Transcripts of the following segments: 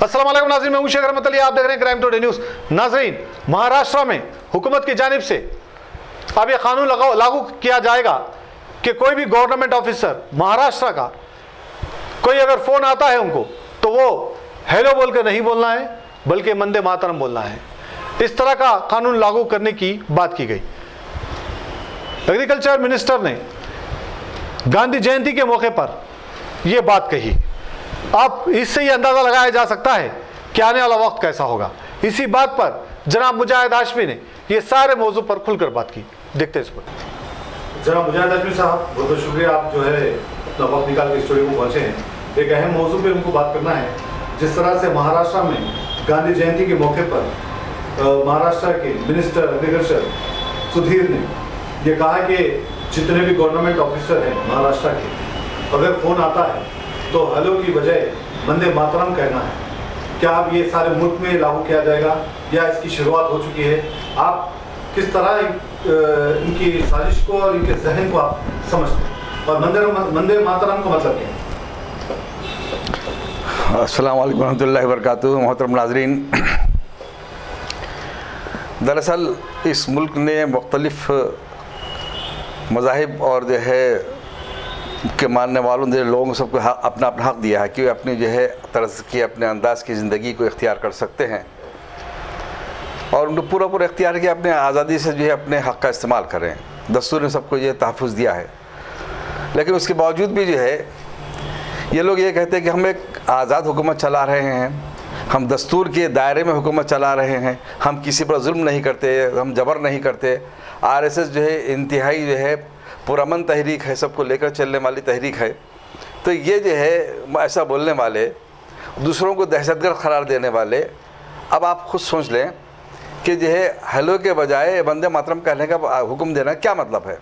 अस्सलाम वालेकुम नाज़रीन, मैं हूं शेख रहमत अली, आप देख रहे हैं क्राइम टुडे न्यूज़। नाज़रीन, महाराष्ट्र में हुकूमत की जानिब से अब यह कानून लागू किया जाएगा कि कोई भी गवर्नमेंट ऑफिसर महाराष्ट्र का कोई अगर फ़ोन आता है उनको तो वो हेलो बोल के नहीं बोलना है बल्कि वंदे मातरम बोलना है। इस तरह का कानून लागू करने की बात की गई। एग्रीकल्चर मिनिस्टर ने गांधी जयंती के मौके पर यह बात कही। अब इससे यह अंदाज़ा लगाया जा सकता है कि आने वाला वक्त कैसा होगा। इसी बात पर जनाब मुजाहिद हाशमी ने ये सारे मौजू पर खुलकर बात की। देखते हैं इस पर। जनाब मुजाहिद हाशमी साहब, बहुत बहुत शुक्रिया, आप जो है अपना वक्त निकाल के स्टूडियो को पहुँचे हैं। एक अहम मौजू पे उनको बात करना है। जिस तरह से महाराष्ट्र में गांधी जयंती के मौके पर महाराष्ट्र के मिनिस्टर एग्रीकल्चर सुधीर ने यह कहा कि जितने भी गवर्नमेंट ऑफिसर हैं महाराष्ट्र के, अगर फ़ोन आता है तो हेलो की बजाय वंदे मातरम कहना है। क्या अब ये सारे मुल्क में लागू किया जाएगा या इसकी शुरुआत हो चुकी है? आप किस तरह इनकी साजिश को और इनके जहन को आप समझते हैं, और वंदे मातरम का मतलब क्या है? अस्सलाम वालेकुम रहमतुल्लाहि व बरकातुहू। मोहतरम नाज़रीन, दरअसल इस मुल्क ने मुख्तलिफ मज़ाहिब और जो है के मानने वालों ने लोगों को सबको अपना अपना हक़ दिया है कि वे अपनी जो है तर्ज की अपने अंदाज़ की ज़िंदगी को इख्तियार कर सकते हैं और उनको पूरा पूरा इख्तियार किया अपने आज़ादी से जो है अपने हक़ का इस्तेमाल करें। दस्तूर ने सबको ये तहफ़्फ़ुज़ दिया है, लेकिन उसके बावजूद भी जो है ये लोग ये कहते हैं कि हम एक आज़ाद हुकूमत चला रहे हैं, हम दस्तूर के दायरे में हुकूमत चला रहे हैं, हम किसी पर जुल्म नहीं करते, हम जबर नहीं करते। आरएसएस जो है इंतहाई जो है पुरअमन तहरीक है, सबको लेकर चलने वाली तहरीक है। तो ये जो है ऐसा बोलने वाले, दूसरों को दहशतगर्द करार देने वाले, अब आप खुद सोच लें कि जो है हेलो के बजाय वंदे मातरम कहने का हुक्म देना क्या मतलब है।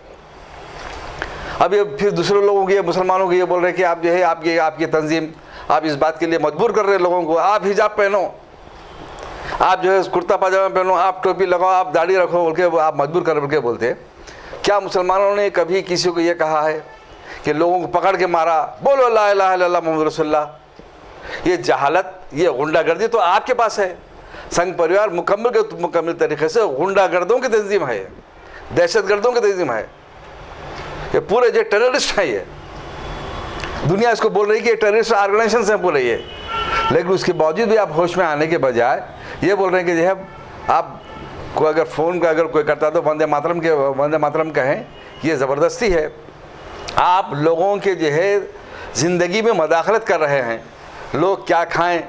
अब ये फिर दूसरे लोगों की, मुसलमानों की ये बोल रहे हैं कि आप जो है आपकी तंजीम आप इस बात के लिए मजबूर कर रहे हैं लोगों को, आप हिजाब पहनो, आप जो है कुर्ता पाजामा पहनो, आप टोपी लगाओ, आप दाढ़ी रखो बोल के आप मजबूर कर के बोलते हैं। क्या मुसलमानों ने कभी किसी को ये कहा है कि लोगों को पकड़ के मारा, बोलो ला इलाहा इल्लल्लाह मुहम्मद रसूलुल्लाह? ये जहालत, ये गुंडागर्दी तो आपके पास है। संघ परिवार मुकम्मल तरीके से गुंडागर्दों की तंजीम है, दहशतगर्दों की तंजीम है, ये पूरे जो टेररिस्ट हैं, ये दुनिया इसको बोल रही है कि ये टेररिस्ट ऑर्गेनाइजेशन हैं पूरे ये। लेकिन उसके बावजूद भी आप होश में आने के बजाय ये बोल रहे हैं कि जो है आप को अगर फ़ोन का अगर कोई करता तो वंदे मातरम कहें, ये ज़बरदस्ती है। आप लोगों के जो है ज़िंदगी में मदाखलत कर रहे हैं। लोग क्या खाएं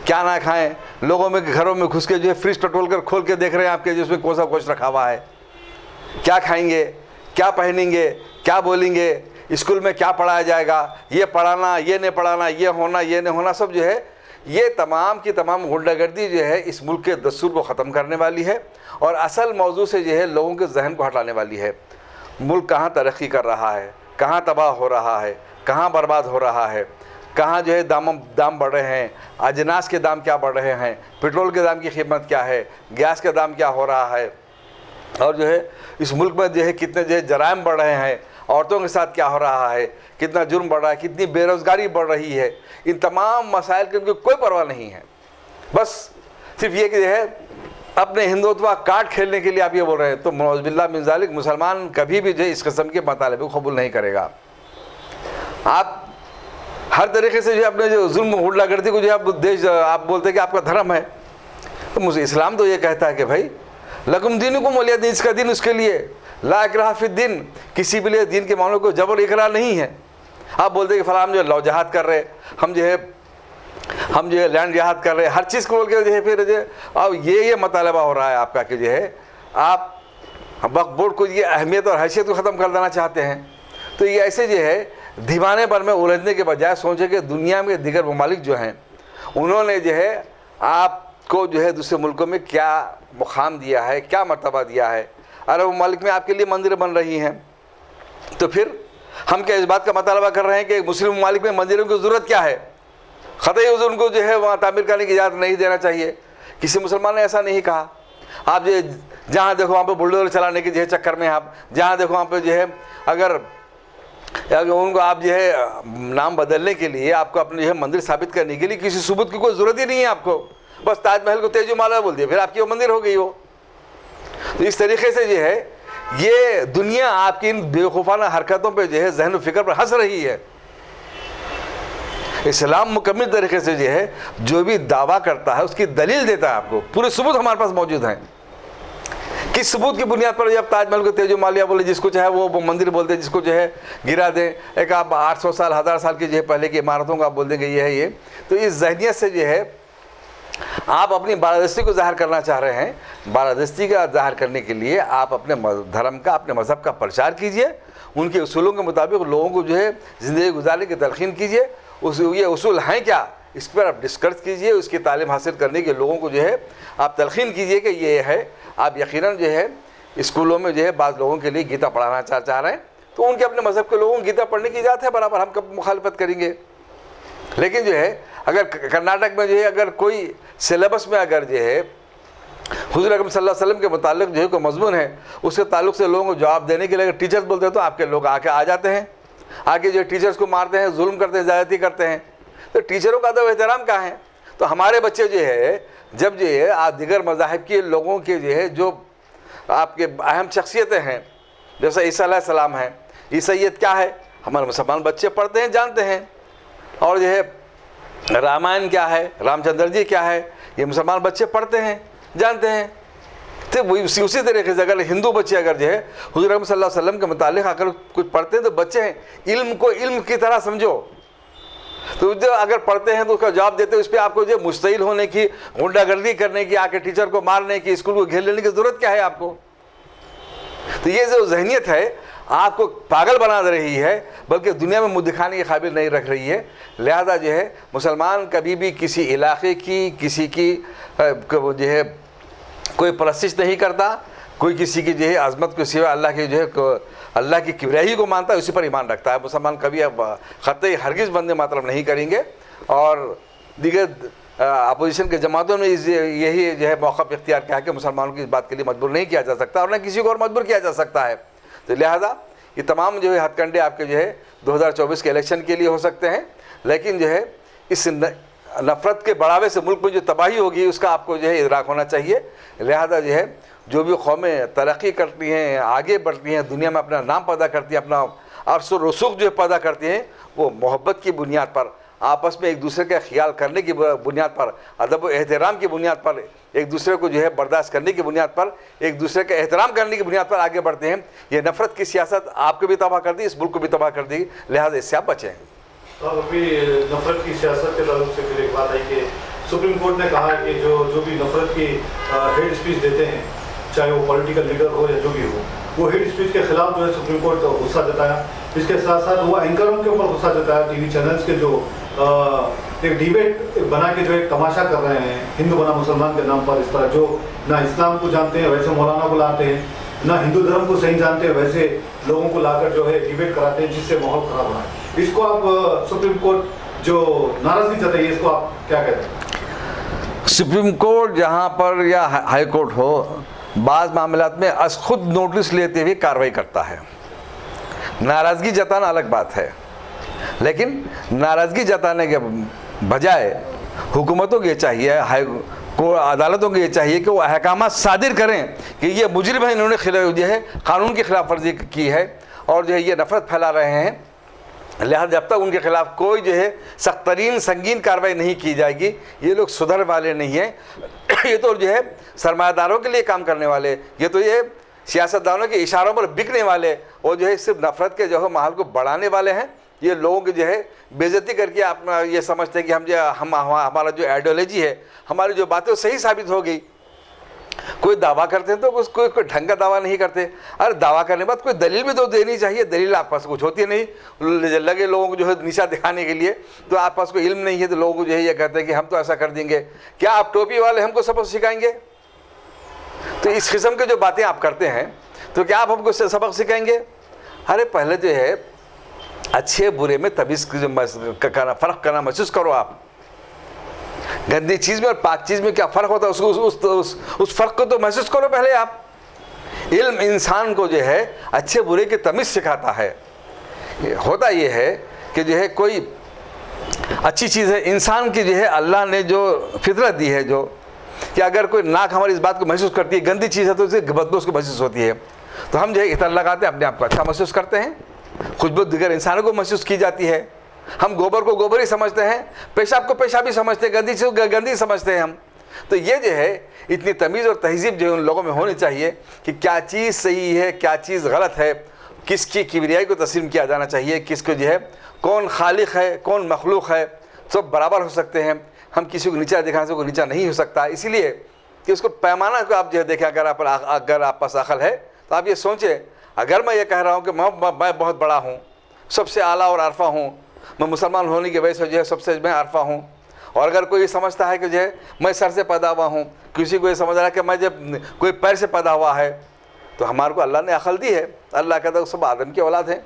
क्या ना खाएं, लोगों में घरों में घुस के जो है फ्रिज टटोल कर खोल के देख रहे हैं आपके जिसमें कौन सा कुछ रखा हुआ है, क्या खाएंगे, क्या पहनेंगे, क्या बोलेंगे, स्कूल में क्या पढ़ाया जाएगा, ये पढ़ाना, ये नहीं पढ़ाना, ये होना, ये नहीं होना, सब जो है ये तमाम की तमाम गुंडागर्दी जो है इस मुल्क के दस्तूर को ख़त्म करने वाली है और असल मौजू से जो है लोगों के जहन को हटाने वाली है। मुल्क कहाँ तरक्की कर रहा है, कहाँ तबाह हो रहा है, कहाँ बर्बाद हो रहा है, कहाँ जो है दाम बढ़ रहे हैं, अजनास के दाम क्या बढ़ रहे हैं, पेट्रोल के दाम की कीमत क्या है, गैस का दाम क्या हो रहा है, और जो है इस मुल्क में जो है कितने जो है जराइम बढ़ रहे हैं, औरतों के साथ क्या हो रहा है, कितना जुर्म बढ़ रहा है, कितनी बेरोज़गारी बढ़ रही है। इन तमाम मसाइल की उनको कोई परवाह नहीं है। बस सिर्फ ये कि जो है अपने हिंदुत्व कार्ड खेलने के लिए आप ये बोल रहे हैं। तो मौज़बिल्लाह मिन ज़ालिक, मुसलमान कभी भी जो है इस किस्म के मुतालिबे को कबूल नहीं करेगा। आप हर तरीके से जो है अपने जो जुल्म गुंडागर्दी को जो है आप बोलते हैं कि आपका धर्म है। तो मुझे इस्लाम तो ये कहता है कि भाई लकुम दीनुकुम वलिया दीन, इसका दिन उसके लिए, ला इकराह फिद्दीन, किसी भी लिए दीन के मामलों को जबर इकरार नहीं है। आप बोलते हैं कि फलां हम जो लौ जहाद कर रहे, हम जो है लैंड जहाद कर रहे, हर चीज़ को बोल के जो है फिर जो अब ये मतालबा हो रहा है आपका कि जो है आप वक्फ बोर्ड को ये अहमियत और हैसियत को ख़त्म कर देना चाहते हैं। तो ये ऐसे जो है दीवानेपन में उलझने के बजाय सोचे कि दुनिया में दीगर ममालिक जो हैं उन्होंने जो है आपको जो है दूसरे मुल्कों में क्या मुकाम दिया है, क्या मर्तबा दिया है। अरब ममालिक में आपके लिए मंदिरें बन रही हैं, तो फिर हम क्या इस बात का मुतालबा कर रहे हैं कि मुस्लिम ममालिक में मंदिरों की ज़रूरत क्या है, ख़तई उनको जो है वहाँ तामीर करने की इजाज़त नहीं देना चाहिए। किसी मुसलमान ने ऐसा नहीं कहा। आप जो जहाँ देखो वहाँ पे बुलडोजर चलाने के जो है चक्कर में, आप जहाँ देखो वहाँ पे जो है अगर अगर उनको आप जो है नाम बदलने के लिए, आपको अपने जो है मंदिर स्थापित करने के लिए किसी सबूत की कोई ज़रूरत ही नहीं है आपको, बस ताजमहल को तेजोमाला बोल दिया, फिर आपकी वो मंदिर हो गई हो। तो इस तरीके से जो है ये दुनिया आपकी इन बेवकूफ़ाना हरकतों पे जो है जहन व फिक्र पर हंस रही है। इस्लाम मुकम्मल तरीके से जो है जो भी दावा करता है उसकी दलील देता है, आपको पूरे सबूत हमारे पास मौजूद हैं। किस सबूत की बुनियाद पर जब ताजमहल को तेजोमालिया बोले, जिसको चाहे वो मंदिर बोलते हैं, जिसको जो है गिरा दें, एक आप 800 साल 1000 साल की जो है पहले की इमारतों का आप बोल देंगे ये है ये। तो इस जहनीत से जो है आप अपनी बालादस्ती को ज़ाहिर करना चाह रहे हैं। बालादस्ती का ज़ाहिर करने के लिए आप अपने धर्म का, अपने मज़हब का प्रचार कीजिए, उनके उसूलों के मुताबिक लोगों को जो है ज़िंदगी गुजारने की तलक़ीन कीजिए। ये उसूल हैं क्या, इस पर आप डिस्कस कीजिए, उसकी तालीम हासिल करने के लोगों को जो है आप तलक़ीन कीजिए कि ये है। आप यकीनन जो है स्कूलों में जो है बाज़ लोगों के लिए गीता पढ़ाना चाह रहे हैं, तो उनके अपने मज़हब के लोगों को गीता पढ़ने की इजाज़त है, बराबर, हम कब मुखालफत करेंगे। लेकिन जो है अगर कर्नाटक में जो है अगर कोई सिलेबस में अगर जो है हुज़ूर अकरम सल्लल्लाहु अलैहि वसल्लम के मुतालिक जो है कोई मज़मून है, उसके ताल्लुक़ से लोगों को जवाब देने के लिए अगर टीचर्स बोलते हैं तो आपके लोग आके आ जाते हैं, आके जो टीचर्स को मारते हैं, जुल्म करते हैं, ज़्यादती करते हैं। तो टीचरों का अदब एहतराम कहाँ है? तो हमारे बच्चे जो है जब जो है आप दिगर मज़ाहिब के लोगों के जो है जो आपके अहम शख्सियतें हैं, जैसे ईसा अलैहिस्सलाम हैं, ईसाइयत क्या है हमारे मुसलमान बच्चे पढ़ते हैं, जानते हैं। और जो है रामायण क्या है, रामचंद्र जी क्या है, ये मुसलमान बच्चे पढ़ते हैं, जानते हैं। तो उसी तरीके से अगर हिंदू बच्चे अगर जो है हुज़ूर अकरम सल्लल्लाहु अलैहि वसल्लम के मुतालिक अगर कुछ पढ़ते हैं तो बच्चे हैं, इल्म को इल्म की तरह समझो। तो जो अगर पढ़ते हैं तो उसका जवाब देते हैं, उस पर आपको जो मुस्तहिल होने की, गुंडागर्दी करने की, आके टीचर को मारने की, स्कूल को घेर लेने की ज़रूरत क्या है आपको? तो ये जो जहनीत है आपको पागल बना दे रही है, बल्कि दुनिया में मुँह दिखाने के काबिल नहीं रख रही है। लिहाजा जो है मुसलमान कभी भी किसी इलाके की, किसी की जो है कोई परस्तिश नहीं करता, कोई किसी की जो है अज़मत को सिवा अल्लाह की जो है अल्लाह की किबरियाई को मानता है, उसी पर ईमान रखता है। मुसलमान कभी अब ख़त्ते हरगिज़ बंदे मातरम नहीं करेंगे। और दीगर अपोजिशन के जमातों ने यही जो है मौक़िफ़ इख्तियार किया है कि मुसलमानों की इस बात के लिए मजबूर नहीं किया जा सकता और न किसी को और मजबूर किया जा सकता है। तो लिहाजा ये तमाम जो है हथकंडे आपके जो है 2024 के इलेक्शन के लिए हो सकते हैं, लेकिन जो है इस नफ़रत के बढ़ावे से मुल्क में जो तबाही होगी उसका आपको जो है इदराक होना चाहिए। लिहाजा जो है जो भी कौमें तरक्की करती हैं, आगे बढ़ती हैं, दुनिया में अपना नाम पैदा करती हैं, अपना अर्स और रसूख जो है पैदा करती हैं, वो मोहब्बत की बुनियाद पर, आपस में एक दूसरे का ख्याल करने की बुनियाद पर, अदब व एहतराम की बुनियाद पर, एक दूसरे को जो है बर्दाश्त करने की बुनियाद पर, एक दूसरे का एहतराम करने की बुनियाद पर आगे बढ़ते हैं। ये नफ़रत की सियासत आपको भी तबाह कर दी, इस मुल्क को भी तबाह कर दी। लिहाजा इससे आप बचें। तो अभी नफरत की सियासत के ताल्लुक से फिर एक बात आई कि सुप्रीम कोर्ट ने कहा कि जो भी नफरत की हेड स्पीच देते हैं, चाहे वो पॉलिटिकल लीडर हो या जो भी हो, वो हेड स्पीच के खिलाफ जो है सुप्रीम कोर्ट गुस्सा जताया। इसके साथ साथ वो एंकरों के ऊपर गुस्सा जताया, टीवी चैनल्स के जो एक डिबेट बना के जो एक तमाशा कर रहे हैं हिंदू बना मुसलमान के नाम पर, इस तरह जो ना इस्लाम को जानते हैं वैसे मौलाना को लाते हैं, ना हिंदू धर्म को सही जानते हैं वैसे लोगों को लाकर जो है डिबेट कराते हैं, जिससे माहौल खराब होना है। इसको आप सुप्रीम कोर्ट जो नाराजगी जताई है, इसको आप क्या कहते हैं? सुप्रीम कोर्ट जहाँ पर या हाई कोर्ट हो, बाज़ मामलात में अस खुद नोटिस लेते हुए कार्रवाई करता है। नाराज़गी जताना अलग बात है, लेकिन नाराज़गी जताने के बजाय हुकूमतों को ये चाहिए, को अदालतों को ये चाहिए कि वो अहकाम सादिर करें कि ये मुजरिम है, इन्होंने जो है कानून की खिलाफ वर्जी की है और जो है ये नफ़रत फैला रहे हैं। लिहाजा जब तक उनके खिलाफ कोई जो है सख्त तरीन संगीन कार्रवाई नहीं की जाएगी, ये लोग सुधर वाले नहीं हैं। ये तो जो है सरमायादारों के लिए काम करने वाले, ये तो ये सियासतदानों के इशारों पर बिकने वाले और जो है सिर्फ नफ़रत के जो है माहौल को बढ़ाने वाले हैं। ये लोगों की जो है बेइज्जती करके आप ये समझते हैं कि हमारा जो आइडियोलॉजी है, हमारी जो बातें सही साबित हो गई। कोई दावा करते हैं तो कोई ढंग का दावा नहीं करते। अरे दावा करने के बाद कोई दलील भी तो देनी चाहिए, दलील आप पास कुछ होती नहीं, लगे लोगों को जो है नीचा दिखाने के लिए। तो आप पास कोई इल्म नहीं है तो लोगों को जो है ये कहते हैं कि हम तो ऐसा कर देंगे। क्या आप टोपी वाले हमको सबक सिखाएंगे? तो इस किस्म की जो बातें आप करते हैं तो क्या आप हमको सबक सिखाएंगे? अरे पहले जो है अच्छे बुरे में तमीज़ करना, फ़र्क करना महसूस करो। आप गंदी चीज़ में और पाक चीज़ में क्या फ़र्क होता है उस फ़र्क को तो महसूस करो पहले आप। इल्म इंसान को जो है अच्छे बुरे की तमीज़ सिखाता है। होता ये है कि जो है कोई अच्छी चीज़ है, इंसान की जो है अल्लाह ने जो फितरत दी है, जो कि अगर कोई नाक हमारी इस बात को महसूस करती है गंदी चीज़ है तो उसे बदबू उसको महसूस होती है, तो हम जो है इतर लगाते हैं, अपने आप को अच्छा महसूस करते हैं। खुशबू दिगर इंसानों को महसूस की जाती है। हम गोबर को गोबर ही समझते हैं, पेशाब को पेशाब ही समझते हैं, गंदी चीज़ को गंदी समझते हैं हम। तो ये जो है इतनी तमीज़ और तहजीब जो है उन लोगों में होनी चाहिए कि क्या चीज़ सही है, क्या चीज़ गलत है, किसकी किबरियाई को तस्लीम किया जाना चाहिए, किसको जो है कौन खालिक है, कौन मखलूक है, सब बराबर हो सकते हैं। हम किसी को नीचा दिखाने से कोई नीचा नहीं हो सकता। इसीलिए कि उसको पैमाना को आप जो है देखें, अगर आप पास अकल है तो आप ये सोचें, अगर मैं ये कह रहा हूँ कि मैं बहुत बड़ा हूँ, सबसे आला और आरफा हूँ, मैं मुसलमान होने की वजह से जो है सबसे मैं आरफा हूँ, और अगर कोई समझता है कि जो है मैं सर से पैदा हुआ हूँ, किसी को ये समझ रहा है कि मैं जब कोई पैर से पैदा हुआ है, तो हमारे को अल्लाह ने अकल दी है। अल्लाह कहता है सब आदम की औलाद है।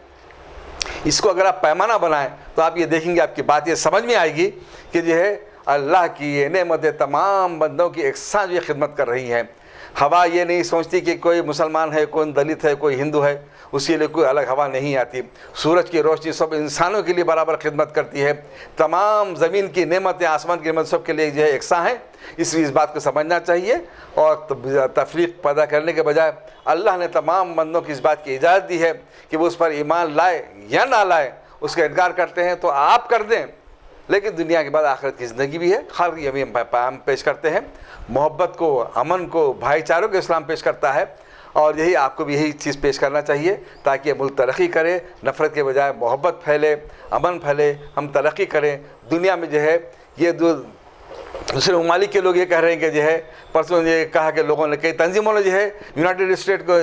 इसको अगर आप पैमाना बनाएं तो आप ये देखेंगे, आपकी बात ये समझ में आएगी कि जो है अल्लाह की ये नेमतें तमाम बंदों की एक साथ जो खिदमत कर रही हैं। हवा ये नहीं सोचती कि कोई मुसलमान है, कोई दलित है, कोई हिंदू है, उसके लिए कोई अलग हवा नहीं आती। सूरज की रोशनी सब इंसानों के लिए बराबर खिदमत करती है। तमाम ज़मीन की नेमतें, आसमान की नेमत सब के लिए जो है एकसा है। इसलिए इस बात को समझना चाहिए और तफरीक पैदा करने के बजाय अल्लाह ने तमाम बंदों की इस बात की इजाज़त दी है कि वो उस पर ईमान लाए या ना लाए। उसका इनकार करते हैं तो आप कर दें, लेकिन दुनिया के बाद आखिरत की ज़िंदगी भी है। खाल ये भी हम पैगाम पेश करते हैं, मोहब्बत को, अमन को, भाईचारों को इस्लाम पेश करता है, और यही आपको भी यही चीज़ पेश करना चाहिए ताकि ये मुल्क तरक्की करे, नफ़रत के बजाय मोहब्बत फैले, अमन फैले, हम तरक्की करें। दुनिया में जो है ये दूसरे ममालिक के लोग ये कह रहे हैं कि जो है, परसों ये कहा कि लोगों ने, कई तंजीमों ने जो है यूनाइटेड स्टेट को,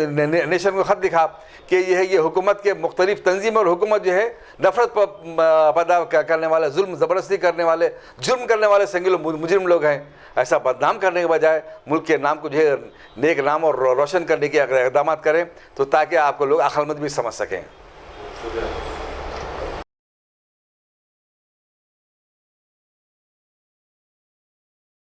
नेशन को ख़त लिखा कि ये हुकूमत के मुख्तलिफ तंजीम और हुकूमत जो है नफ़रत पैदा करने वाले, जुल्म ज़बरदस्ती करने वाले, जुर्म करने वाले संगीन मुजरिम लोग हैं। ऐसा बदनाम करने के बजाय मुल्क के नाम को जो है नेक नाम और रोशन करने के अगर इक़दाम करें तो ताकि आपको लोग अक्लमंद भी समझ सकें।